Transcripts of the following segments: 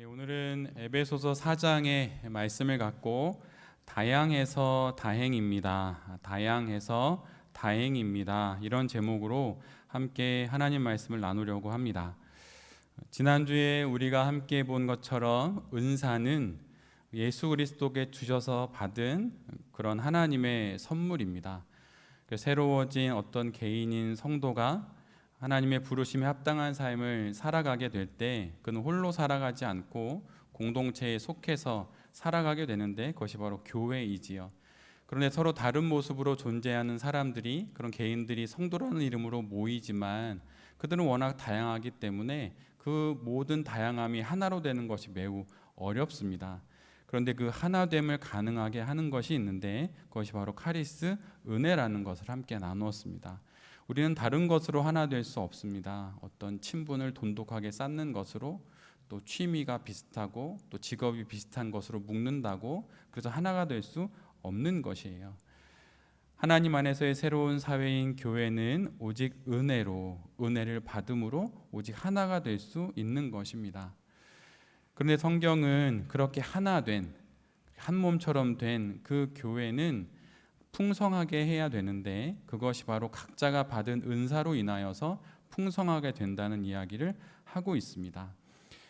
오늘은 에베소서 4장의 말씀을 갖고 다양해서 다행입니다. 다양해서 다행입니다. 이런 제목으로 함께 하나님 말씀을 나누려고 합니다. 지난주에 우리가 함께 본 것처럼 은사는 예수 그리스도께 주셔서 받은 그런 하나님의 선물입니다. 새로워진 어떤 개인인 성도가 하나님의 부르심에 합당한 삶을 살아가게 될 때 그는 홀로 살아가지 않고 공동체에 속해서 살아가게 되는데 그것이 바로 교회이지요. 그런데 서로 다른 모습으로 존재하는 사람들이, 그런 개인들이 성도라는 이름으로 모이지만 그들은 워낙 다양하기 때문에 그 모든 다양함이 하나로 되는 것이 매우 어렵습니다. 그런데 그 하나됨을 가능하게 하는 것이 있는데 그것이 바로 카리스, 은혜라는 것을 함께 나누었습니다. 우리는 다른 것으로 하나 될 수 없습니다. 어떤 친분을 돈독하게 쌓는 것으로, 또 취미가 비슷하고 또 직업이 비슷한 것으로 묶는다고 그래서 하나가 될 수 없는 것이에요. 하나님 안에서의 새로운 사회인 교회는 오직 은혜를 받음으로 오직 하나가 될 수 있는 것입니다. 그런데 성경은 그렇게 하나 된, 한 몸처럼 된 그 교회는 풍성하게 해야 되는데 그것이 바로 각자가 받은 은사로 인하여서 풍성하게 된다는 이야기를 하고 있습니다.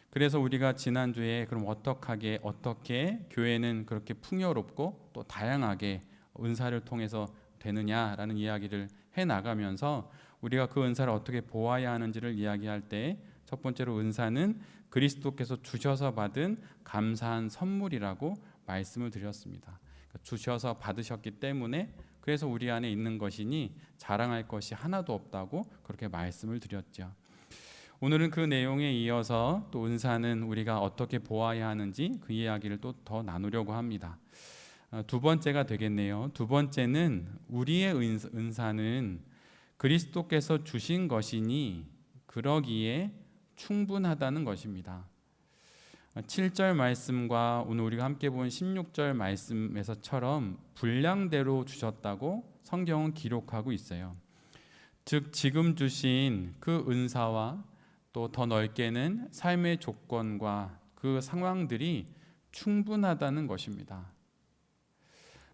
그래서 우리가 지난주에 그럼 어떻게 교회는 그렇게 풍요롭고 또 다양하게 은사를 통해서 되느냐라는 이야기를 해나가면서 우리가 그 은사를 어떻게 보아야 하는지를 이야기할 때 첫 번째로 은사는 그리스도께서 주셔서 받은 감사한 선물이라고 말씀을 드렸습니다. 주셔서 받으셨기 때문에 그래서 우리 안에 있는 것이니 자랑할 것이 하나도 없다고 그렇게 말씀을 드렸죠. 오늘은 그 내용에 이어서 또 은사는 우리가 어떻게 보아야 하는지 그 이야기를 또 더 나누려고 합니다. 두 번째가 되겠네요. 두 번째는 우리의 은사는 그리스도께서 주신 것이니 그러기에 충분하다는 것입니다. 7절 말씀과 오늘 우리가 함께 본 16절 말씀에서처럼 분량대로 주셨다고 성경은 기록하고 있어요. 즉 지금 주신 그 은사와 또 더 넓게는 삶의 조건과 그 상황들이 충분하다는 것입니다.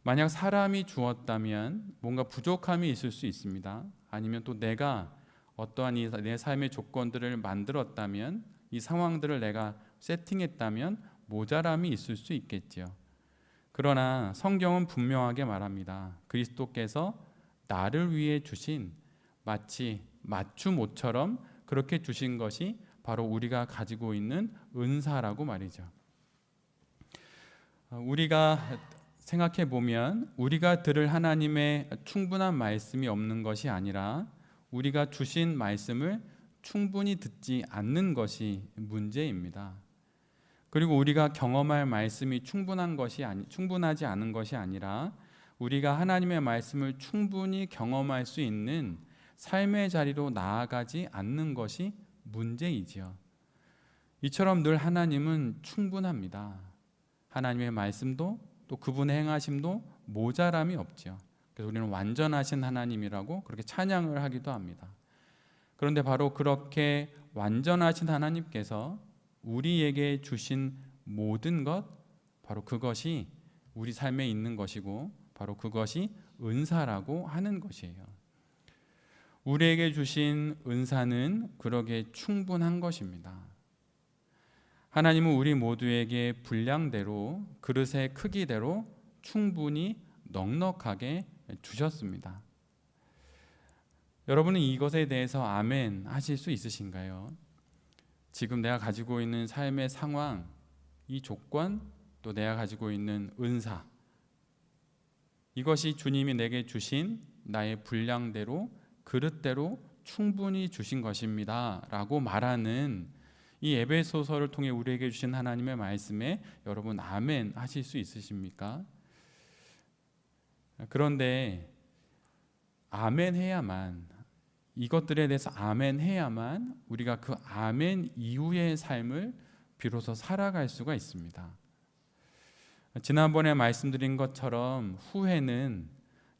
만약 사람이 주었다면 뭔가 부족함이 있을 수 있습니다. 아니면 또 내가 어떠한 내 삶의 조건들을 만들었다면, 이 상황들을 내가 세팅했다면 모자람이 있을 수 있겠죠. 그러나 성경은 분명하게 말합니다. 그리스도께서 나를 위해 주신 마치 맞춤옷처럼 그렇게 주신 것이 바로 우리가 가지고 있는 은사라고 말이죠. 우리가 생각해 보면 우리가 들을 하나님의 충분한 말씀이 없는 것이 아니라 우리가 주신 말씀을 충분히 듣지 않는 것이 문제입니다. 그리고 우리가 경험할 말씀이 충분하지 않은 것이 아니라 우리가 하나님의 말씀을 충분히 경험할 수 있는 삶의 자리로 나아가지 않는 것이 문제이지요. 이처럼 늘 하나님은 충분합니다. 하나님의 말씀도 또 그분의 행하심도 모자람이 없죠. 그래서 우리는 완전하신 하나님이라고 그렇게 찬양을 하기도 합니다. 그런데 바로 그렇게 완전하신 하나님께서 우리에게 주신 모든 것, 바로 그것이 우리 삶에 있는 것이고 바로 그것이 은사라고 하는 것이에요. 우리에게 주신 은사는 그러게 충분한 것입니다. 하나님은 우리 모두에게 분량대로, 그릇의 크기대로 충분히 넉넉하게 주셨습니다. 여러분은 이것에 대해서 아멘 하실 수 있으신가요? 지금 내가 가지고 있는 삶의 상황, 이 조건, 또 내가 가지고 있는 은사, 이것이 주님이 내게 주신 나의 분량대로, 그릇대로 충분히 주신 것입니다 라고 말하는 이 에베소서를 통해 우리에게 주신 하나님의 말씀에 여러분 아멘 하실 수 있으십니까? 그런데 아멘 해야만, 이것들에 대해서 아멘 해야만 우리가 그 아멘 이후의 삶을 비로소 살아갈 수가 있습니다. 지난번에 말씀드린 것처럼 후회는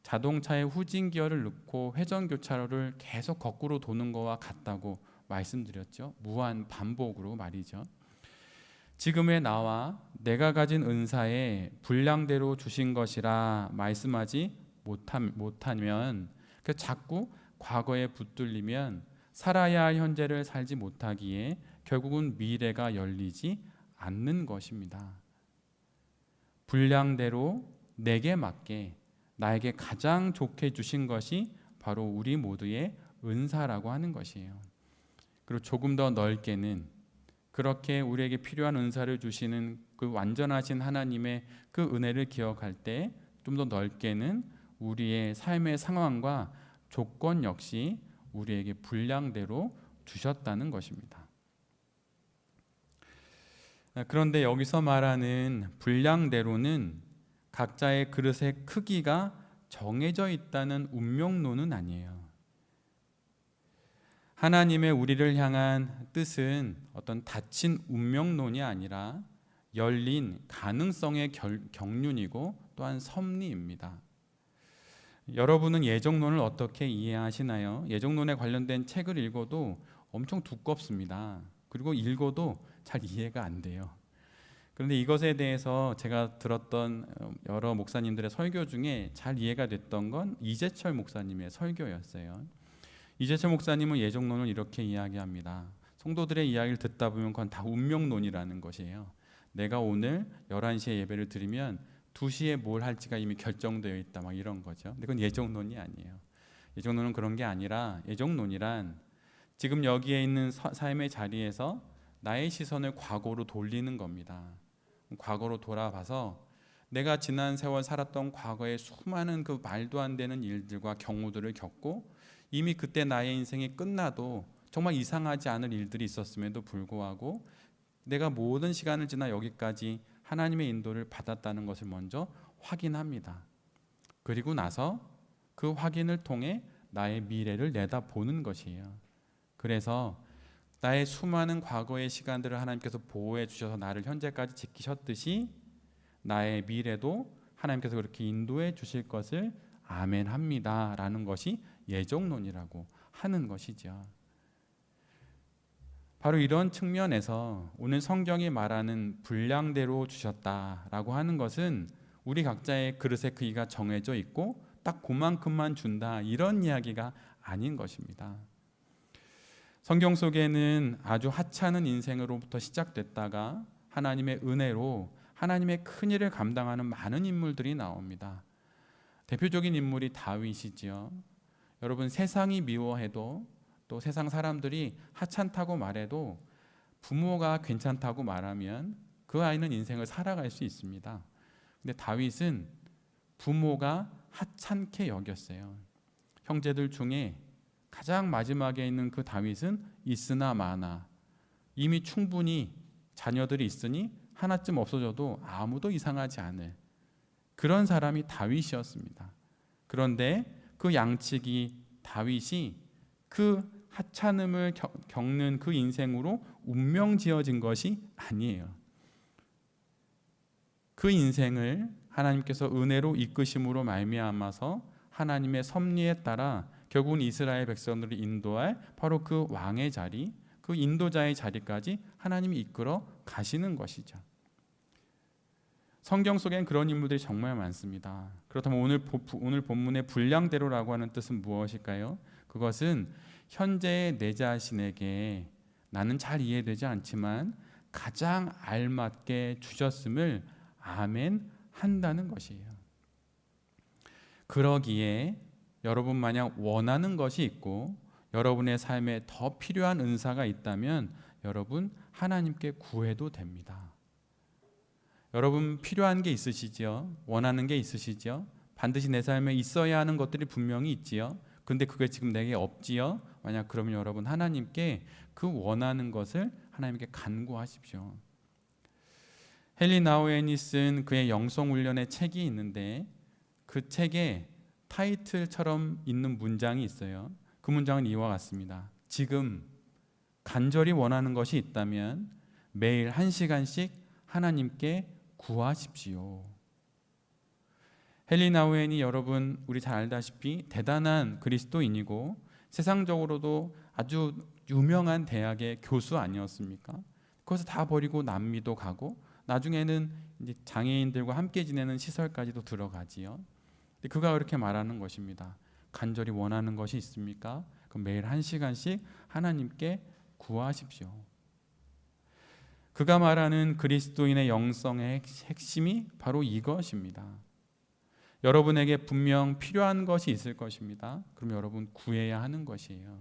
자동차에 후진 기어를 넣고 회전 교차로를 계속 거꾸로 도는 것과 같다고 말씀드렸죠. 무한 반복으로 말이죠. 지금의 나와 내가 가진 은사에 분량대로 주신 것이라 말씀하지 못하면 자꾸 과거에 붙들리면 살아야 할 현재를 살지 못하기에 결국은 미래가 열리지 않는 것입니다. 분량대로 내게 맞게 나에게 가장 좋게 주신 것이 바로 우리 모두의 은사라고 하는 것이에요. 그리고 조금 더 넓게는 그렇게 우리에게 필요한 은사를 주시는 그 완전하신 하나님의 그 은혜를 기억할 때 좀 더 넓게는 우리의 삶의 상황과 조건 역시 우리에게 분량대로 주셨다는 것입니다. 그런데 여기서 말하는 분량대로는 각자의 그릇의 크기가 정해져 있다는 운명론은 아니에요. 하나님의 우리를 향한 뜻은 어떤 닫힌 운명론이 아니라 열린 가능성의 경륜이고 또한 섭리입니다. 여러분은 예정론을 어떻게 이해하시나요? 예정론에 관련된 책을 읽어도 엄청 두껍습니다. 그리고 읽어도 잘 이해가 안 돼요. 그런데 이것에 대해서 제가 들었던 여러 목사님들의 설교 중에 잘 이해가 됐던 건 이재철 목사님의 설교였어요. 이재철 목사님은 예정론을 이렇게 이야기합니다. 성도들의 이야기를 듣다 보면 그건 다 운명론이라는 것이에요. 내가 오늘 11시에 예배를 드리면 2시에 뭘 할지가 이미 결정되어 있다, 막 이런 거죠. 근데 그건 예정론이 아니에요. 예정론은 그런 게 아니라 예정론이란 지금 여기에 있는 삶의 자리에서 나의 시선을 과거로 돌리는 겁니다. 과거로 돌아봐서 내가 지난 세월 살았던 과거의 수많은 그 말도 안 되는 일들과 경우들을 겪고 이미 그때 나의 인생이 끝나도 정말 이상하지 않을 일들이 있었음에도 불구하고 내가 모든 시간을 지나 여기까지 하나님의 인도를 받았다는 것을 먼저 확인합니다. 그리고 나서 그 확인을 통해 나의 미래를 내다보는 것이에요. 그래서 나의 수많은 과거의 시간들을 하나님께서 보호해 주셔서 나를 현재까지 지키셨듯이 나의 미래도 하나님께서 그렇게 인도해 주실 것을 아멘합니다 라는 것이 예정론이라고 하는 것이죠. 바로 이런 측면에서 오늘 성경이 말하는 분량대로 주셨다라고 하는 것은 우리 각자의 그릇의 크기가 정해져 있고 딱 그만큼만 준다, 이런 이야기가 아닌 것입니다. 성경 속에는 아주 하찮은 인생으로부터 시작됐다가 하나님의 은혜로 하나님의 큰 일을 감당하는 많은 인물들이 나옵니다. 대표적인 인물이 다윗이지요. 여러분, 세상이 미워해도 또 세상 사람들이 하찮다고 말해도 부모가 괜찮다고 말하면 그 아이는 인생을 살아갈 수 있습니다. 근데 다윗은 부모가 하찮게 여겼어요. 형제들 중에 가장 마지막에 있는 그 다윗은 있으나 마나, 이미 충분히 자녀들이 있으니 하나쯤 없어져도 아무도 이상하지 않을 그런 사람이 다윗이었습니다. 그런데 그 양치기 다윗이 그 하찮음을 겪는 그 인생으로 운명 지어진 것이 아니에요. 그 인생을 하나님께서 은혜로 이끄심으로 말미암아서 하나님의 섭리에 따라 결국은 이스라엘 백성들을 인도할 바로 그 왕의 자리, 그 인도자의 자리까지 하나님이 이끌어 가시는 것이죠. 성경 속엔 그런 인물들이 정말 많습니다. 그렇다면 오늘 본문의 분량대로라고 하는 뜻은 무엇일까요? 그것은 현재의 내 자신에게 나는 잘 이해되지 않지만 가장 알맞게 주셨음을 아멘 한다는 것이에요. 그러기에 여러분 마냥 원하는 것이 있고 여러분의 삶에 더 필요한 은사가 있다면 여러분 하나님께 구해도 됩니다. 여러분 필요한 게 있으시지요? 원하는 게 있으시지요? 반드시 내 삶에 있어야 하는 것들이 분명히 있지요? 근데 그게 지금 내게 없지요? 만약 그러면 여러분 하나님께 그 원하는 것을 하나님께 간구하십시오. 헨리 나우엔이 쓴 그의 영성훈련의 책이 있는데 그 책에 타이틀처럼 있는 문장이 있어요. 그 문장은 이와 같습니다. 지금 간절히 원하는 것이 있다면 매일 1시간씩 하나님께 구하십시오. 헨리 나우엔이 여러분 우리 잘 알다시피 대단한 그리스도인이고 세상적으로도 아주 유명한 대학의 교수 아니었습니까? 그것을 다 버리고 남미도 가고 나중에는 이제 장애인들과 함께 지내는 시설까지도 들어가지요. 근데 그가 그렇게 말하는 것입니다. 간절히 원하는 것이 있습니까? 그럼 매일 1시간씩 하나님께 구하십시오. 그가 말하는 그리스도인의 영성의 핵심이 바로 이것입니다. 여러분에게 분명 필요한 것이 있을 것입니다. 그럼 여러분 구해야 하는 것이에요.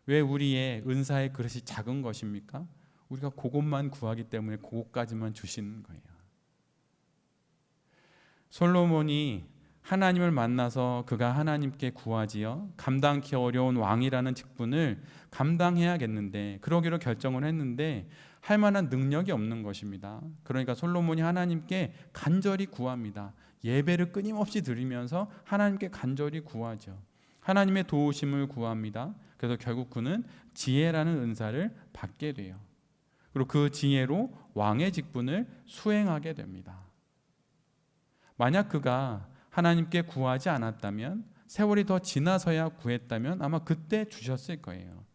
왜 우리의 은사의 그릇이 작은 것입니까? 우리가 그것만 구하기 때문에 그것까지만 주시는 거예요. 솔로몬이 하나님을 만나서 그가 하나님께 구하지요. 감당하기 어려운 왕이라는 직분을 감당해야겠는데 그러기로 결정을 했는데 할 만한 능력이 없는 것입니다. 그러니까 솔로몬이 하나님께 간절히 구합니다. 예배를 끊임없이 드리면서 하나님께 간절히 구하죠. 하나님의 도우심을 구합니다. 그래서 결국 그는 지혜라는 은사를 받게 돼요. 그리고 그 지혜로 왕의 직분을 수행하게 됩니다. 만약 그가 하나님께 구하지 않았다면, 세월이 더 지나서야 구했다면 아마 그때 주셨을 거예요.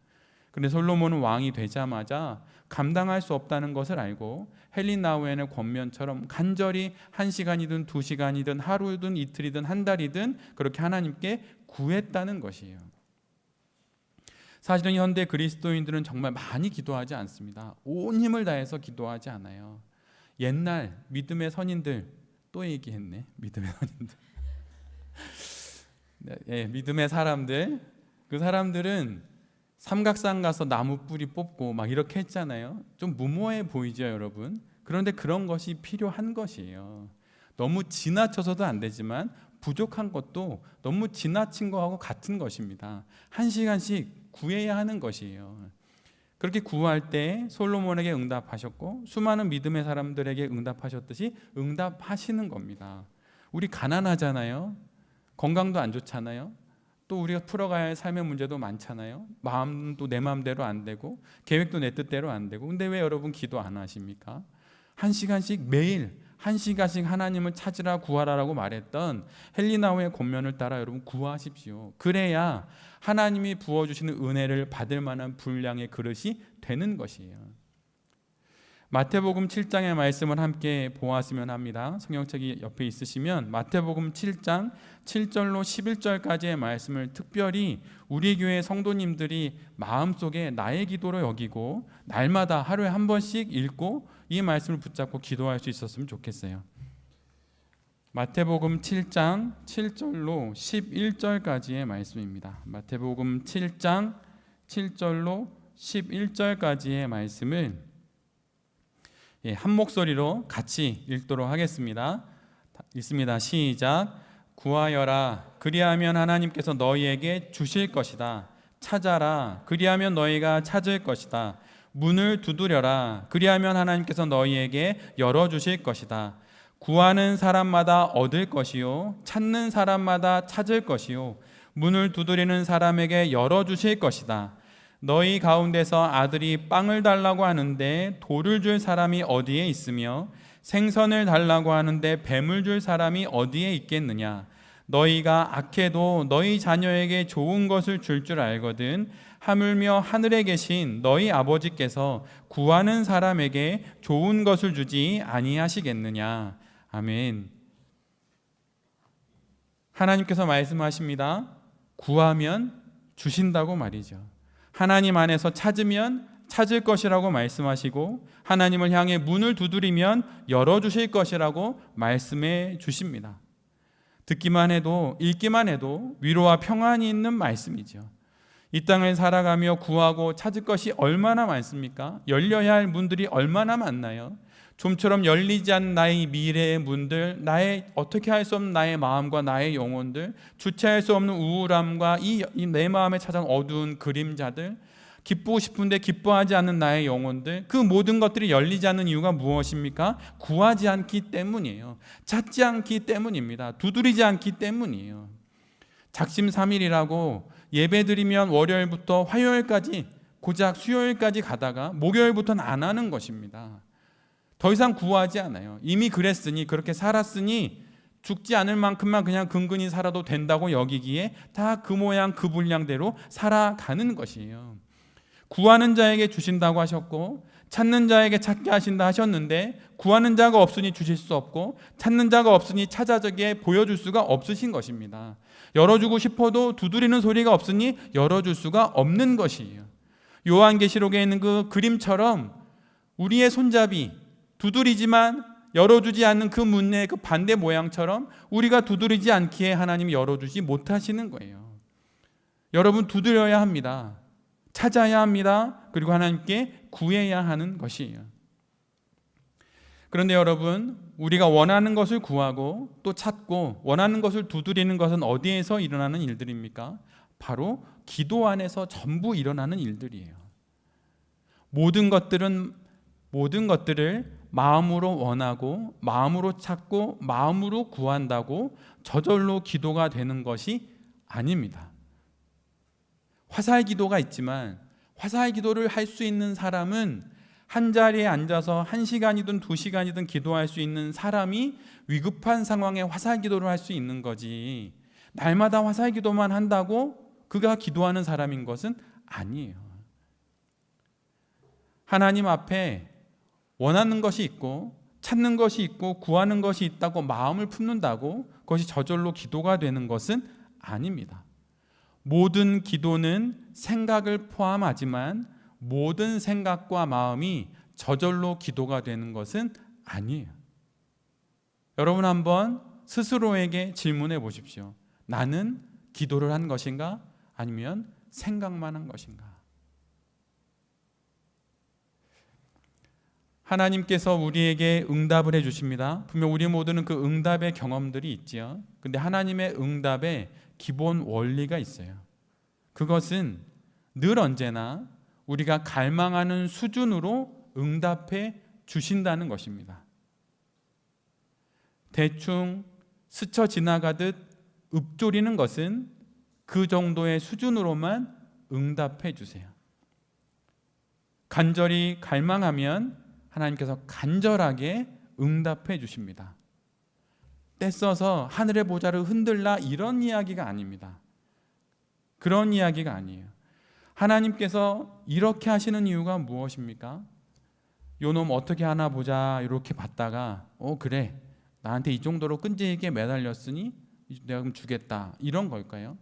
그런데 솔로몬은 왕이 되자마자 감당할 수 없다는 것을 알고 헬린 나우엔의 권면처럼 간절히 1시간이든 2시간이든 하루든 이틀이든 한 달이든 그렇게 하나님께 구했다는 것이에요. 사실은 현대 그리스도인들은 정말 많이 기도하지 않습니다. 온 힘을 다해서 기도하지 않아요. 옛날 믿음의 선인들, 또 얘기했네. 믿음의 선인들. 네, 믿음의 사람들, 그 사람들은 삼각산 가서 나무 뿌리 뽑고 막 이렇게 했잖아요. 좀 무모해 보이죠, 여러분? 그런데 그런 것이 필요한 것이에요. 너무 지나쳐서도 안 되지만 부족한 것도 너무 지나친 거하고 같은 것입니다. 1시간씩 구해야 하는 것이에요. 그렇게 구할 때 솔로몬에게 응답하셨고 수많은 믿음의 사람들에게 응답하셨듯이 응답하시는 겁니다. 우리 가난하잖아요. 건강도 안 좋잖아요. 또 우리가 풀어가야 할 삶의 문제도 많잖아요. 마음도 내 마음대로 안 되고 계획도 내 뜻대로 안 되고. 근데 왜 여러분 기도 안 하십니까? 1시간씩 매일 1시간씩 하나님을 찾으라 구하라라고 말했던 헬리나우의 권면을 따라 여러분 구하십시오. 그래야 하나님이 부어주시는 은혜를 받을 만한 분량의 그릇이 되는 것이에요. 마태복음 7장의 말씀을 함께 보았으면 합니다. 성경책이 옆에 있으시면 마태복음 7장 7절로 11절까지의 말씀을 특별히 우리 교회 성도님들이 마음속에 나의 기도로 여기고 날마다 하루에 한 번씩 읽고 이 말씀을 붙잡고 기도할 수 있었으면 좋겠어요. 마태복음 7장 7절로 11절까지의 말씀입니다. 마태복음 7장 7절로 11절까지의 말씀을 한 목소리로 같이 읽도록 하겠습니다. 읽습니다. 시작. 구하여라 그리하면 하나님께서 너희에게 주실 것이다. 찾아라 그리하면 너희가 찾을 것이다. 문을 두드려라 그리하면 하나님께서 너희에게 열어주실 것이다. 구하는 사람마다 얻을 것이요 찾는 사람마다 찾을 것이요 문을 두드리는 사람에게 열어주실 것이다. 너희 가운데서 아들이 빵을 달라고 하는데 돌을 줄 사람이 어디에 있으며 생선을 달라고 하는데 뱀을 줄 사람이 어디에 있겠느냐. 너희가 악해도 너희 자녀에게 좋은 것을 줄 줄 알거든 하물며 하늘에 계신 너희 아버지께서 구하는 사람에게 좋은 것을 주지 아니하시겠느냐. 아멘. 하나님께서 말씀하십니다. 구하면 주신다고 말이죠. 하나님 안에서 찾으면 찾을 것이라고 말씀하시고 하나님을 향해 문을 두드리면 열어주실 것이라고 말씀해 주십니다. 듣기만 해도 읽기만 해도 위로와 평안이 있는 말씀이죠. 이 땅을 살아가며 구하고 찾을 것이 얼마나 많습니까? 열려야 할 문들이 얼마나 많나요? 좀처럼 열리지 않는 나의 미래의 문들, 나의 어떻게 할 수 없는 나의 마음과 나의 영혼들, 주체할 수 없는 우울함과 이 내 마음에 찾아온 어두운 그림자들, 기쁘고 싶은데 기뻐하지 않는 나의 영혼들, 그 모든 것들이 열리지 않는 이유가 무엇입니까? 구하지 않기 때문이에요. 찾지 않기 때문입니다. 두드리지 않기 때문이에요. 작심삼일이라고 예배드리면 월요일부터 화요일까지 고작 수요일까지 가다가 목요일부터는 안 하는 것입니다. 더 이상 구하지 않아요. 이미 그랬으니 그렇게 살았으니 죽지 않을 만큼만 그냥 근근히 살아도 된다고 여기기에 다 그 모양 그 분량대로 살아가는 것이에요. 구하는 자에게 주신다고 하셨고 찾는 자에게 찾게 하신다 하셨는데 구하는 자가 없으니 주실 수 없고 찾는 자가 없으니 찾아지게 보여줄 수가 없으신 것입니다. 열어주고 싶어도 두드리는 소리가 없으니 열어줄 수가 없는 것이에요. 요한계시록에 있는 그 그림처럼 우리의 손잡이, 두드리지만 열어주지 않는 그 문의 그 반대 모양처럼 우리가 두드리지 않기에 하나님이 열어주지 못하시는 거예요. 여러분, 두드려야 합니다. 찾아야 합니다. 그리고 하나님께 구해야 하는 것이에요. 그런데 여러분, 우리가 원하는 것을 구하고 또 찾고 원하는 것을 두드리는 것은 어디에서 일어나는 일들입니까? 바로 기도 안에서 전부 일어나는 일들이에요. 모든 것들을 마음으로 원하고 마음으로 찾고 마음으로 구한다고 저절로 기도가 되는 것이 아닙니다. 화살 기도가 있지만 화살 기도를 할 수 있는 사람은 한 자리에 앉아서 1시간이든 2시간이든 기도할 수 있는 사람이 위급한 상황에 화살 기도를 할 수 있는 거지, 날마다 화살 기도만 한다고 그가 기도하는 사람인 것은 아니에요. 하나님 앞에 원하는 것이 있고 찾는 것이 있고 구하는 것이 있다고 마음을 품는다고 그것이 저절로 기도가 되는 것은 아닙니다. 모든 기도는 생각을 포함하지만 모든 생각과 마음이 저절로 기도가 되는 것은 아니에요. 여러분, 한번 스스로에게 질문해 보십시오. 나는 기도를 한 것인가? 아니면 생각만 한 것인가? 하나님께서 우리에게 응답을 해주십니다. 분명 우리 모두는 그 응답의 경험들이 있지요. 근데 하나님의 응답에 기본 원리가 있어요. 그것은 늘 언제나 우리가 갈망하는 수준으로 응답해 주신다는 것입니다. 대충 스쳐 지나가듯 읊조리는 것은 그 정도의 수준으로만 응답해 주세요. 간절히 갈망하면 하나님께서 간절하게 응답해 주십니다. 떼써서 하늘의 보좌를 흔들라, 이런 이야기가 아닙니다. 그런 이야기가 아니에요. 하나님께서 이렇게 하시는 이유가 무엇입니까? 요놈 어떻게 하나 보자 이렇게 봤다가 그래, 나한테 이 정도로 끈질기게 매달렸으니 내가 그럼 주겠다, 이런 걸까요?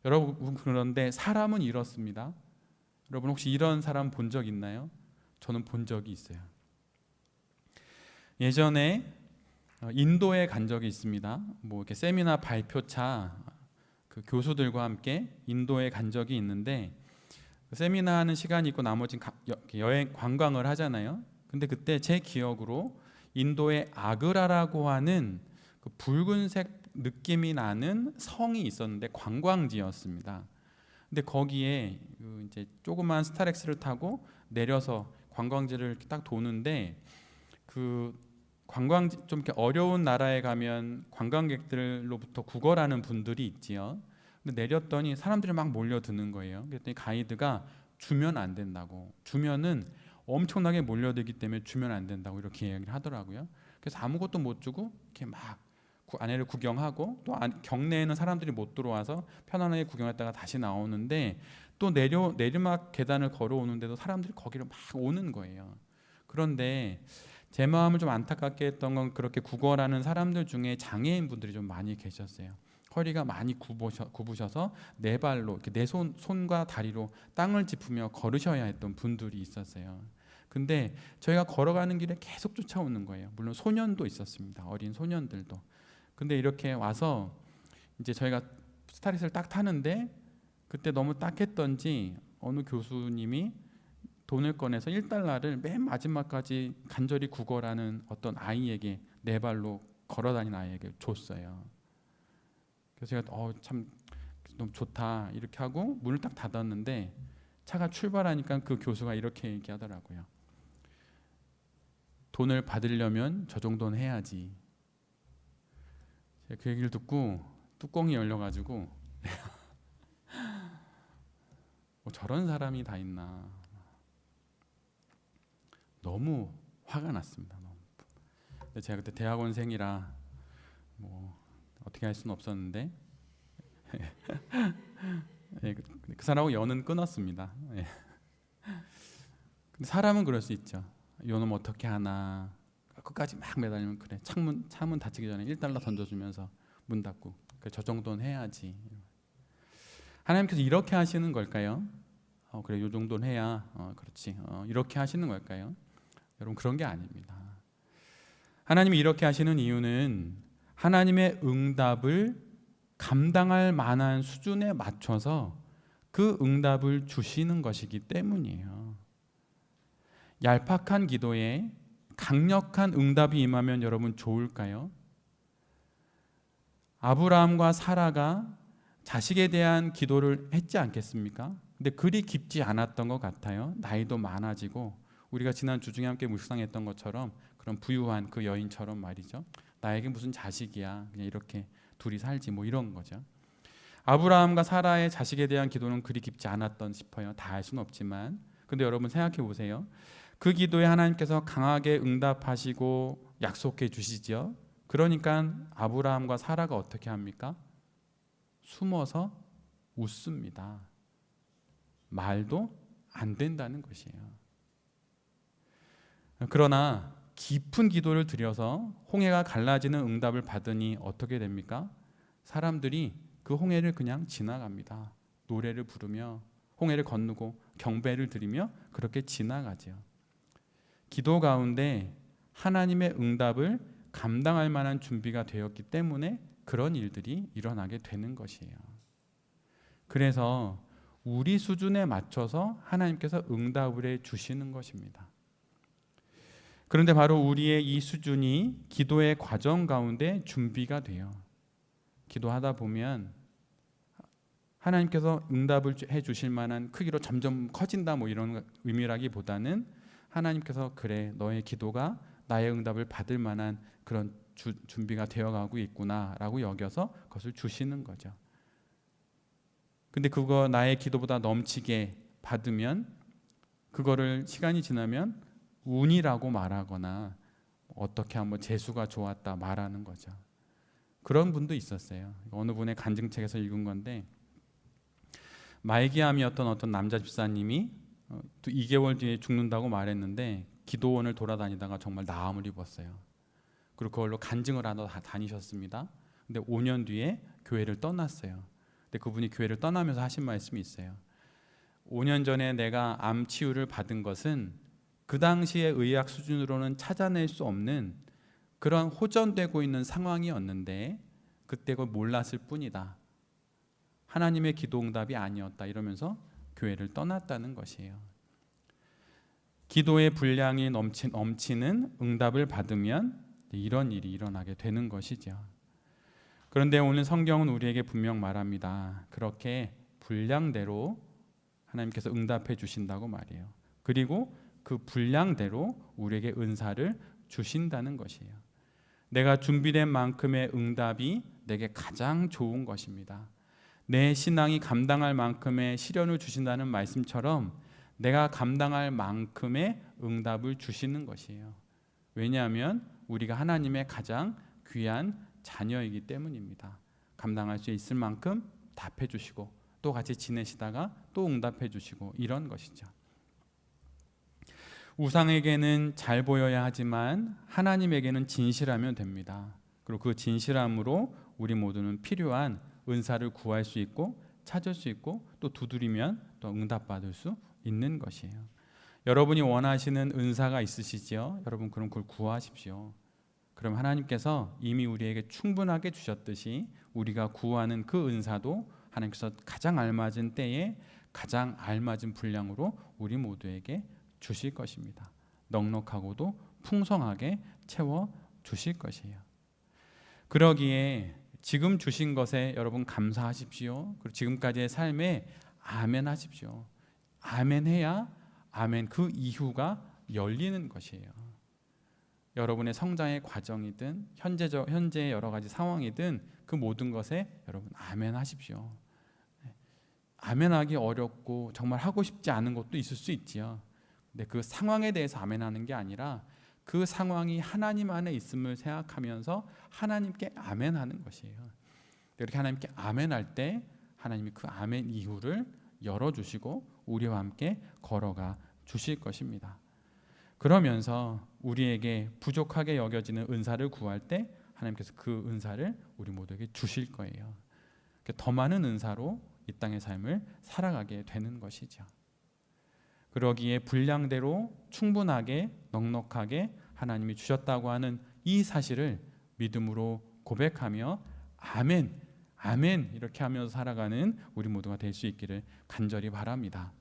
여러분, 그런데 사람은 이렇습니다. 여러분, 혹시 이런 사람 본 적 있나요? 저는 본 적이 있어요. 예전에 인도에 간 적이 있습니다. 이렇게 세미나 발표차 그 교수들과 함께 인도에 간 적이 있는데, 세미나 하는 시간이 있고 나머지는 여행 관광을 하잖아요. 근데 그때 제 기억으로 인도의 아그라라고 하는 그 붉은색 느낌이 나는 성이 있었는데 관광지였습니다. 근데 거기에 이제 조그만 스타렉스를 타고 내려서 관광지를 딱 도는데, 그 관광지 좀 이렇게 어려운 나라에 가면 관광객들로부터 구걸하는 분들이 있지요. 근데 내렸더니 사람들이 막 몰려드는 거예요. 그랬더니 가이드가 주면 안 된다고, 주면은 엄청나게 몰려들기 때문에 주면 안 된다고 이렇게 얘기를 하더라고요. 그래서 아무것도 못 주고 이렇게 막 안에를 구경하고, 또 경내에는 사람들이 못 들어와서 편안하게 구경했다가 다시 나오는데, 또 내리막 계단을 걸어오는데도 사람들이 거기를 막 오는 거예요. 그런데 제 마음을 좀 안타깝게 했던 건 그렇게 구걸하는 사람들 중에 장애인 분들이 좀 많이 계셨어요. 허리가 많이 굽으셔서 네 발로 이렇게 내 손과 다리로 땅을 짚으며 걸으셔야 했던 분들이 있었어요. 근데 저희가 걸어가는 길에 계속 쫓아오는 거예요. 물론 소년도 있었습니다. 어린 소년들도. 근데 이렇게 와서 이제 저희가 스타렉스를 딱 타는데, 그때 너무 딱했던지 어느 교수님이 돈을 꺼내서 1달러를 맨 마지막까지 간절히 구걸하는 어떤 아이에게, 네 발로 걸어다니는 아이에게 줬어요. 그래서 제가 참 너무 좋다 이렇게 하고 문을 딱 닫았는데, 차가 출발하니까 그 교수가 이렇게 얘기하더라고요. 돈을 받으려면 저 정도는 해야지. 제가 그 얘기를 듣고 뚜껑이 열려가지고 저런 사람이 다 있나, 너무 화가 났습니다. 근데 제가 그때 대학원생이라 어떻게 할 수는 없었는데 그 사람하고 연은 끊었습니다. 근데 사람은 그럴 수 있죠. 요놈 어떻게 하나 끝까지 막 매달리면 그래. 창문 닫히기 전에 1달러 던져주면서 문 닫고 저 정도는 해야지. 하나님께서 이렇게 하시는 걸까요? 그래, 요 정도는 해야 그렇지. 이렇게 하시는 걸까요? 여러분, 그런 게 아닙니다. 하나님이 이렇게 하시는 이유는 하나님의 응답을 감당할 만한 수준에 맞춰서 그 응답을 주시는 것이기 때문이에요. 얄팍한 기도에 강력한 응답이 임하면 여러분 좋을까요? 아브라함과 사라가 자식에 대한 기도를 했지 않겠습니까? 근데 그리 깊지 않았던 것 같아요. 나이도 많아지고 우리가 지난 주 중에 함께 묵상했던 것처럼 그런 부유한 그 여인처럼 말이죠. 나에게 무슨 자식이야. 그냥 이렇게 둘이 살지 뭐 이런 거죠. 아브라함과 사라의 자식에 대한 기도는 그리 깊지 않았던 싶어요. 다 할 수는 없지만. 근데 여러분 생각해 보세요. 그 기도에 하나님께서 강하게 응답하시고 약속해 주시죠. 그러니까 아브라함과 사라가 어떻게 합니까? 숨어서 웃습니다. 말도 안 된다는 것이에요. 그러나 깊은 기도를 드려서 홍해가 갈라지는 응답을 받으니 어떻게 됩니까? 사람들이 그 홍해를 그냥 지나갑니다. 노래를 부르며 홍해를 건너고 경배를 드리며 그렇게 지나가죠. 기도 가운데 하나님의 응답을 감당할 만한 준비가 되었기 때문에 그런 일들이 일어나게 되는 것이에요. 그래서 우리 수준에 맞춰서 하나님께서 응답을 해 주시는 것입니다. 그런데 바로 우리의 이 수준이 기도의 과정 가운데 준비가 돼요. 기도하다 보면 하나님께서 응답을 해 주실 만한 크기로 점점 커진다 뭐 이런 의미라기보다는 하나님께서 그래 너의 기도가 나의 응답을 받을 만한 그런 준비가 되어가고 있구나라고 여겨서 그것을 주시는 거죠. 근데 그거 나의 기도보다 넘치게 받으면 그거를 시간이 지나면 운이라고 말하거나 어떻게 한번 재수가 좋았다 말하는 거죠. 그런 분도 있었어요. 어느 분의 간증책에서 읽은 건데 말기암이었던 어떤 남자 집사님이 2개월 뒤에 죽는다고 말했는데 기도원을 돌아다니다가 정말 나음을 입었어요. 그리고 그걸로 간증을 하러 다니셨습니다. 근데 5년 뒤에 교회를 떠났어요. 근데 그분이 교회를 떠나면서 하신 말씀이 있어요. 5년 전에 내가 암 치유를 받은 것은 그 당시의 의학 수준으로는 찾아낼 수 없는 그런 호전되고 있는 상황이었는데 그때 그걸 몰랐을 뿐이다. 하나님의 기도 응답이 아니었다 이러면서 교회를 떠났다는 것이에요. 기도의 분량이 넘치는 응답을 받으면 이런 일이 일어나게 되는 것이죠. 그런데 오늘 성경은 우리에게 분명 말합니다. 그렇게 분량대로 하나님께서 응답해 주신다고 말이에요. 그리고 그 분량대로 우리에게 은사를 주신다는 것이에요. 내가 준비된 만큼의 응답이 내게 가장 좋은 것입니다. 내 신앙이 감당할 만큼의 시련을 주신다는 말씀처럼 내가 감당할 만큼의 응답을 주시는 것이에요. 왜냐하면 우리가 하나님의 가장 귀한 자녀이기 때문입니다. 감당할 수 있을 만큼 답해 주시고 또 같이 지내시다가 또 응답해 주시고 이런 것이죠. 우상에게는 잘 보여야 하지만 하나님에게는 진실하면 됩니다. 그리고 그 진실함으로 우리 모두는 필요한 은사를 구할 수 있고 찾을 수 있고 또 두드리면 또 응답받을 수 있는 것이에요. 여러분이 원하시는 은사가 있으시지요? 여러분 그럼 그걸 구하십시오. 그럼 하나님께서 이미 우리에게 충분하게 주셨듯이 우리가 구하는 그 은사도 하나님께서 가장 알맞은 때에 가장 알맞은 분량으로 우리 모두에게 주실 것입니다. 넉넉하고도 풍성하게 채워 주실 것이에요. 그러기에 지금 주신 것에 여러분 감사하십시오. 그리고 지금까지의 삶에 아멘 하십시오. 아멘 해야 아멘 그 이후가 열리는 것이에요. 여러분의 성장의 과정이든 현재의 여러 가지 상황이든 그 모든 것에 여러분 아멘 하십시오. 아멘하기 어렵고 정말 하고 싶지 않은 것도 있을 수 있지요. 근데 그 상황에 대해서 아멘하는 게 아니라 그 상황이 하나님 안에 있음을 생각하면서 하나님께 아멘하는 것이에요. 이렇게 하나님께 아멘할 때 하나님이 그 아멘 이후를 열어주시고 우리와 함께 걸어가 주실 것입니다. 그러면서 우리에게 부족하게 여겨지는 은사를 구할 때 하나님께서 그 은사를 우리 모두에게 주실 거예요. 더 많은 은사로 이 땅의 삶을 살아가게 되는 것이죠. 그러기에 분량대로 충분하게 넉넉하게 하나님이 주셨다고 하는 이 사실을 믿음으로 고백하며 아멘, 아멘 이렇게 하면서 살아가는 우리 모두가 될 수 있기를 간절히 바랍니다.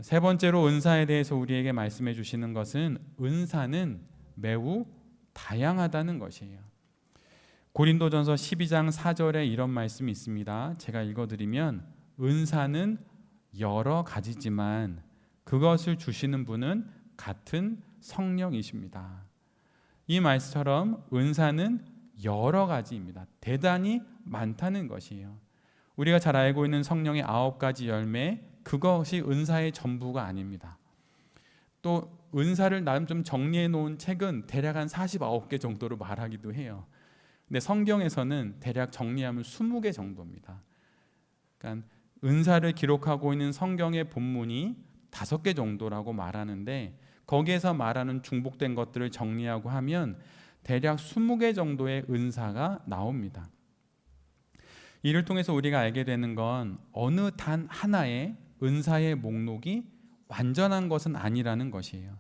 세 번째로 은사에 대해서 우리에게 말씀해 주시는 것은 은사는 매우 다양하다는 것이에요. 고린도전서 12장 4절에 이런 말씀이 있습니다. 제가 읽어드리면 은사는 여러 가지지만 그것을 주시는 분은 같은 성령이십니다. 이 말씀처럼 은사는 여러 가지입니다. 대단히 많다는 것이에요. 우리가 잘 알고 있는 성령의 9가지 열매, 그것이 은사의 전부가 아닙니다. 또 은사를 나름 좀 정리해 놓은 책은 대략 한 49개 정도로 말하기도 해요. 근데 성경에서는 대략 정리하면 20개 정도입니다. 그러니까 은사를 기록하고 있는 성경의 본문이 5개 정도라고 말하는데 거기에서 말하는 중복된 것들을 정리하고 하면 대략 20개 정도의 은사가 나옵니다. 이를 통해서 우리가 알게 되는 건 어느 단 하나의 은사의 목록이 완전한 것은 아니라는 것이에요.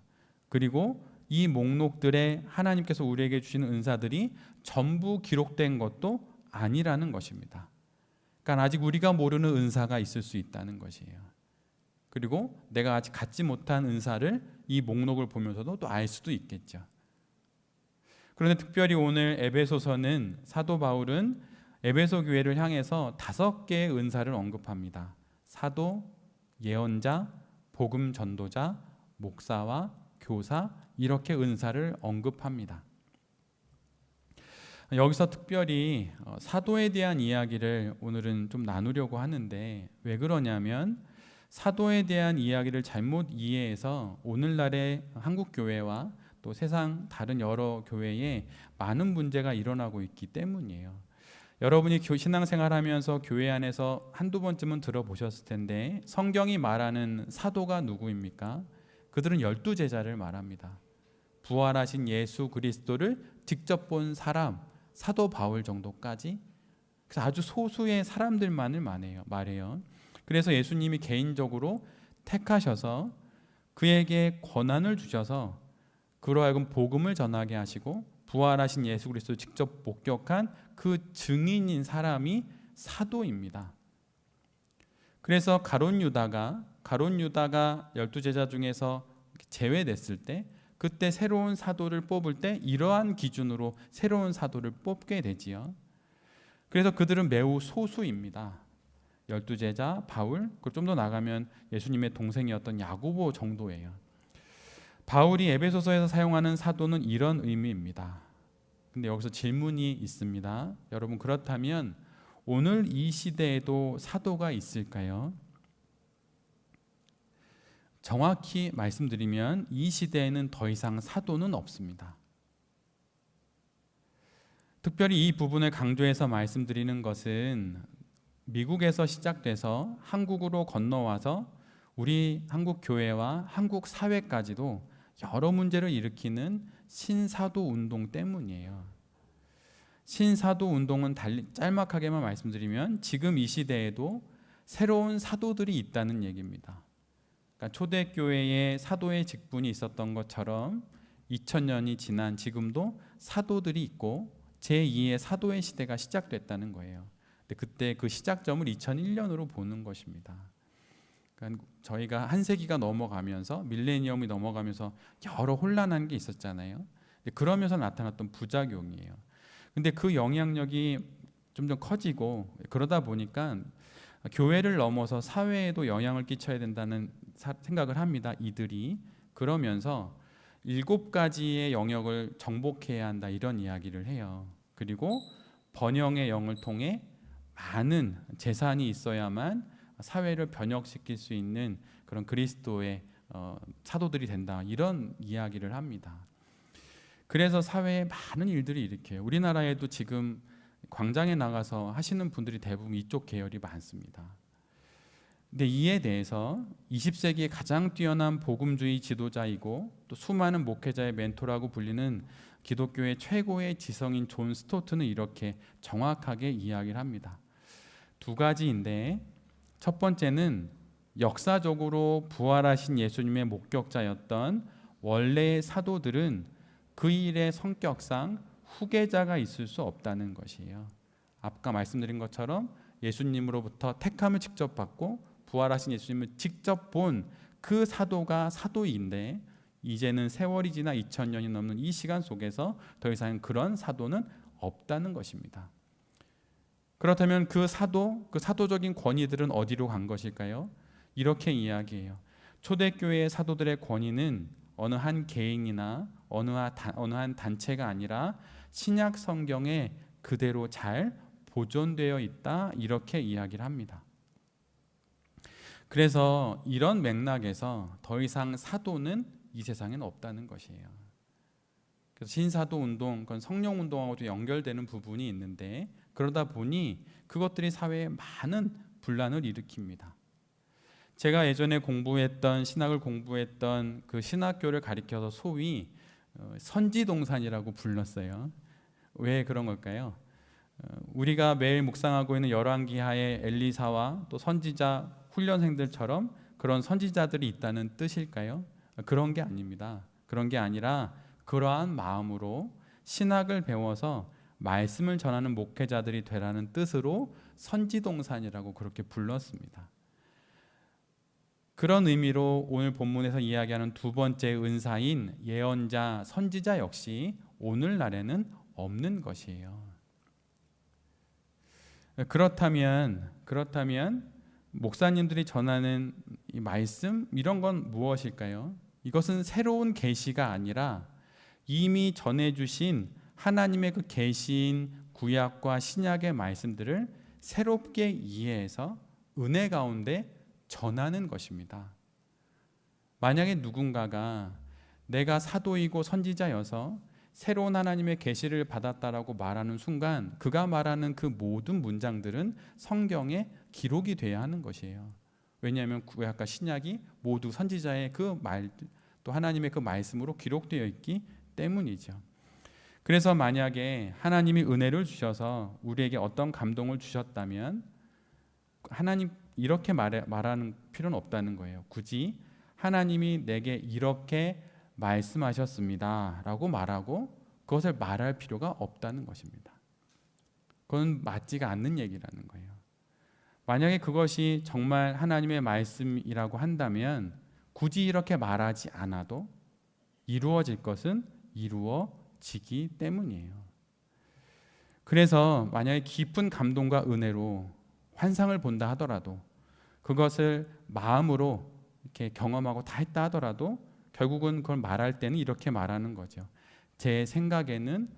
그리고 이 목록들에 하나님께서 우리에게 주시는 은사들이 전부 기록된 것도 아니라는 것입니다. 그러니까 아직 우리가 모르는 은사가 있을 수 있다는 것이에요. 그리고 내가 아직 갖지 못한 은사를 이 목록을 보면서도 또 알 수도 있겠죠. 그런데 특별히 오늘 에베소서는 사도 바울은 에베소 교회를 향해서 5개의 은사를 언급합니다. 사도, 예언자, 복음 전도자, 목사와 교사 이렇게 은사를 언급합니다. 여기서 특별히 사도에 대한 이야기를 오늘은 좀 나누려고 하는데 왜 그러냐면 사도에 대한 이야기를 잘못 이해해서 오늘날의 한국 교회와 또 세상 다른 여러 교회에 많은 문제가 일어나고 있기 때문이에요. 여러분이 신앙생활하면서 교회 안에서 한두 번쯤은 들어보셨을 텐데 성경이 말하는 사도가 누구입니까? 그들은 12제자를 말합니다. 부활하신 예수 그리스도를 직접 본 사람, 사도 바울 정도까지, 그래서 아주 소수의 사람들만을 말해요. 그래서 예수님이 개인적으로 택하셔서 그에게 권한을 주셔서 그로 하여금 복음을 전하게 하시고 부활하신 예수 그리스도를 직접 목격한 그 증인인 사람이 사도입니다. 그래서 가룟 유다가 12제자 중에서 제외됐을 때 그때 새로운 사도를 뽑을 때 이러한 기준으로 새로운 사도를 뽑게 되지요. 그래서 그들은 매우 소수입니다. 12제자, 바울, 그리고 좀 더 나가면 예수님의 동생이었던 야고보 정도예요. 바울이 에베소서에서 사용하는 사도는 이런 의미입니다. 근데 여기서 질문이 있습니다. 여러분, 그렇다면 오늘 이 시대에도 사도가 있을까요? 정확히 말씀드리면 이 시대에는 더 이상 사도는 없습니다. 특별히 이 부분을 강조해서 말씀드리는 것은 미국에서 시작돼서 한국으로 건너와서 우리 한국 교회와 한국 사회까지도 여러 문제를 일으키는 신사도 운동 때문이에요. 신사도 운동은 짤막하게만 말씀드리면 지금 이 시대에도 새로운 사도들이 있다는 얘기입니다. 그러니까 초대교회에 사도의 직분이 있었던 것처럼 2000년이 지난 지금도 사도들이 있고 제2의 사도의 시대가 시작됐다는 거예요. 근데 그때 그 시작점을 2001년으로 보는 것입니다. 그러니까 저희가 한 세기가 넘어가면서 밀레니엄이 넘어가면서 여러 혼란한 게 있었잖아요. 그러면서 나타났던 부작용이에요. 근데 그 영향력이 점점 커지고 그러다 보니까 교회를 넘어서 사회에도 영향을 끼쳐야 된다는 생각을 합니다. 이들이 그러면서 7가지의 영역을 정복해야 한다 이런 이야기를 해요. 그리고 번영의 영을 통해 많은 재산이 있어야만 사회를 변혁시킬 수 있는 그런 그리스도의 사도들이 된다 이런 이야기를 합니다. 그래서 사회에 많은 일들이 일으켜요. 우리나라에도 지금 광장에 나가서 하시는 분들이 대부분 이쪽 계열이 많습니다. 근데 이에 대해서 20세기의 가장 뛰어난 복음주의 지도자이고 또 수많은 목회자의 멘토라고 불리는 기독교의 최고의 지성인 존 스토트는 이렇게 정확하게 이야기를 합니다. 두 가지인데, 첫 번째는 역사적으로 부활하신 예수님의 목격자였던 원래의 사도들은 그 일의 성격상 후계자가 있을 수 없다는 것이에요. 아까 말씀드린 것처럼 예수님으로부터 택함을 직접 받고 부활하신 예수님을 직접 본 그 사도가 사도인데, 이제는 세월이 지나 2000년이 넘는 이 시간 속에서 더 이상 그런 사도는 없다는 것입니다. 그렇다면 그 사도적인 권위들은 어디로 간 것일까요? 이렇게 이야기해요. 초대교회의 사도들의 권위는 어느 한 개인이나 어느 한 단체가 아니라 신약 성경에 그대로 잘 보존되어 있다, 이렇게 이야기를 합니다. 그래서 이런 맥락에서 더 이상 사도는 이 세상에는 없다는 것이에요. 그래서 신사도 운동, 그건 성령 운동하고도 연결되는 부분이 있는데, 그러다 보니 그것들이 사회에 많은 분란을 일으킵니다. 제가 예전에 신학을 공부했던 그 신학교를 가리켜서 소위 선지동산이라고 불렀어요. 왜 그런 걸까요? 우리가 매일 묵상하고 있는 열왕기하의 엘리사와 또 선지자 훈련생들처럼 그런 선지자들이 있다는 뜻일까요? 그런 게 아닙니다. 그런 게 아니라 그러한 마음으로 신학을 배워서 말씀을 전하는 목회자들이 되라는 뜻으로 선지동산이라고 그렇게 불렀습니다. 그런 의미로 오늘 본문에서 이야기하는 두 번째 은사인 예언자, 선지자 역시 오늘날에는 없는 것이에요. 그렇다면 목사님들이 전하는 이 말씀, 이런 건 무엇일까요? 이것은 새로운 계시가 아니라 이미 전해주신 하나님의 그 계시인 구약과 신약의 말씀들을 새롭게 이해해서 은혜 가운데 전하는 것입니다. 만약에 누군가가 내가 사도이고 선지자여서 새로운 하나님의 계시를 받았다라고 말하는 순간 그가 말하는 그 모든 문장들은 성경에 기록이 돼야 하는 것이에요. 왜냐하면 구약과 신약이 모두 선지자의 그 말, 또 하나님의 그 말씀으로 기록되어 있기 때문이죠. 그래서 만약에 하나님이 은혜를 주셔서 우리에게 어떤 감동을 주셨다면 하나님 이렇게 말하는 필요는 없다는 거예요. 굳이 하나님이 내게 이렇게 말씀하셨습니다 라고 말하고 그것을 말할 필요가 없다는 것입니다. 그건 맞지가 않는 얘기라는 거예요. 만약에 그것이 정말 하나님의 말씀이라고 한다면 굳이 이렇게 말하지 않아도 이루어질 것은 이루어지기 때문이에요. 그래서 만약에 깊은 감동과 은혜로 환상을 본다 하더라도 그것을 마음으로 이렇게 경험하고 다 했다 하더라도 결국은 그걸 말할 때는 이렇게 말하는 거죠. 제 생각에는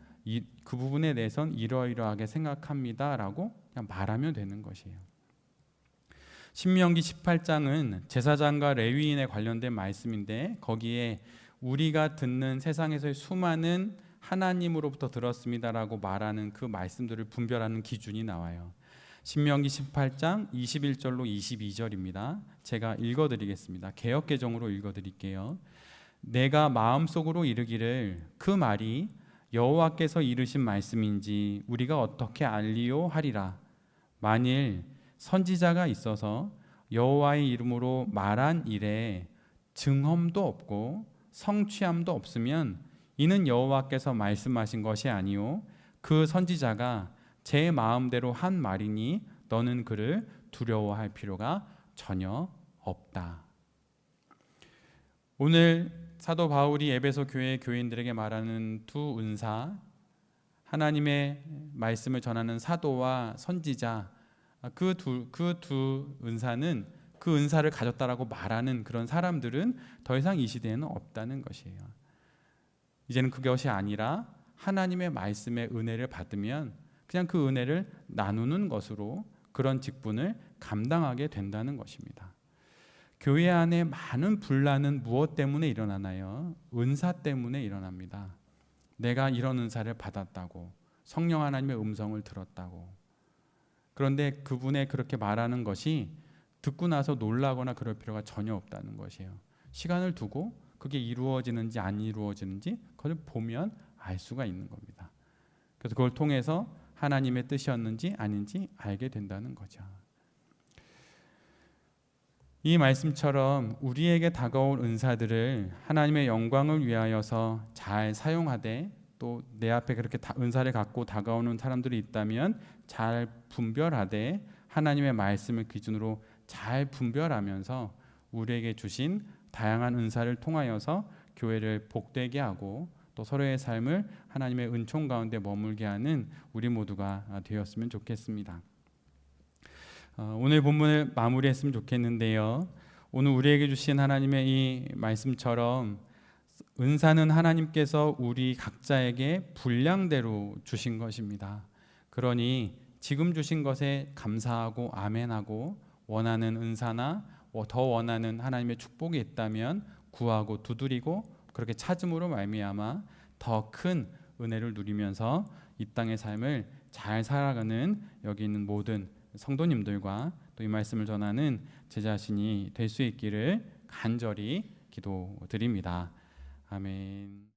그 부분에 대해서는 이러이러하게 생각합니다 라고 그냥 말하면 되는 것이에요. 신명기 18장은 제사장과 레위인에 관련된 말씀인데 거기에 우리가 듣는 세상에서의 수많은 하나님으로부터 들었습니다라고 말하는 그 말씀들을 분별하는 기준이 나와요. 신명기 18장 21절로 22절입니다. 제가 읽어드리겠습니다. 개역개정으로 읽어드릴게요. 내가 마음속으로 이르기를 그 말이 여호와께서 이르신 말씀인지 우리가 어떻게 알리요 하리라. 만일 선지자가 있어서 여호와의 이름으로 말한 일에 증험도 없고 성취함도 없으면 이는 여호와께서 말씀하신 것이 아니요 그 선지자가 제 마음대로 한 말이니 너는 그를 두려워할 필요가 전혀 없다. 오늘 사도 바울이 에베소 교회 교인들에게 말하는 두 은사, 하나님의 말씀을 전하는 사도와 선지자, 그 두 은사는 그 은사를 가졌다라고 말하는 그런 사람들은 더 이상 이 시대에는 없다는 것이에요. 이제는 그것이 아니라 하나님의 말씀의 은혜를 받으면 그냥 그 은혜를 나누는 것으로 그런 직분을 감당하게 된다는 것입니다. 교회 안에 많은 분란은 무엇 때문에 일어나나요? 은사 때문에 일어납니다. 내가 이런 은사를 받았다고, 성령 하나님의 음성을 들었다고. 그런데 그분의 그렇게 말하는 것이 듣고 나서 놀라거나 그럴 필요가 전혀 없다는 것이에요. 시간을 두고 그게 이루어지는지 안 이루어지는지 그걸 보면 알 수가 있는 겁니다. 그래서 그걸 통해서 하나님의 뜻이었는지 아닌지 알게 된다는 거죠. 이 말씀처럼 우리에게 다가올 은사들을 하나님의 영광을 위하여서 잘 사용하되, 또 내 앞에 그렇게 은사를 갖고 다가오는 사람들이 있다면 잘 분별하되 하나님의 말씀을 기준으로 잘 분별하면서 우리에게 주신 다양한 은사를 통하여서 교회를 복되게 하고 또 서로의 삶을 하나님의 은총 가운데 머물게 하는 우리 모두가 되었으면 좋겠습니다. 오늘 본문을 마무리했으면 좋겠는데요. 오늘 우리에게 주신 하나님의 이 말씀처럼 은사는 하나님께서 우리 각자에게 분량대로 주신 것입니다. 그러니 지금 주신 것에 감사하고 아멘하고, 원하는 은사나 더 원하는 하나님의 축복이 있다면 구하고 두드리고 그렇게 찾음으로 말미암아 더 큰 은혜를 누리면서 이 땅의 삶을 잘 살아가는 여기 있는 모든 성도님들과 또 이 말씀을 전하는 제 자신이 될 수 있기를 간절히 기도드립니다. 아멘.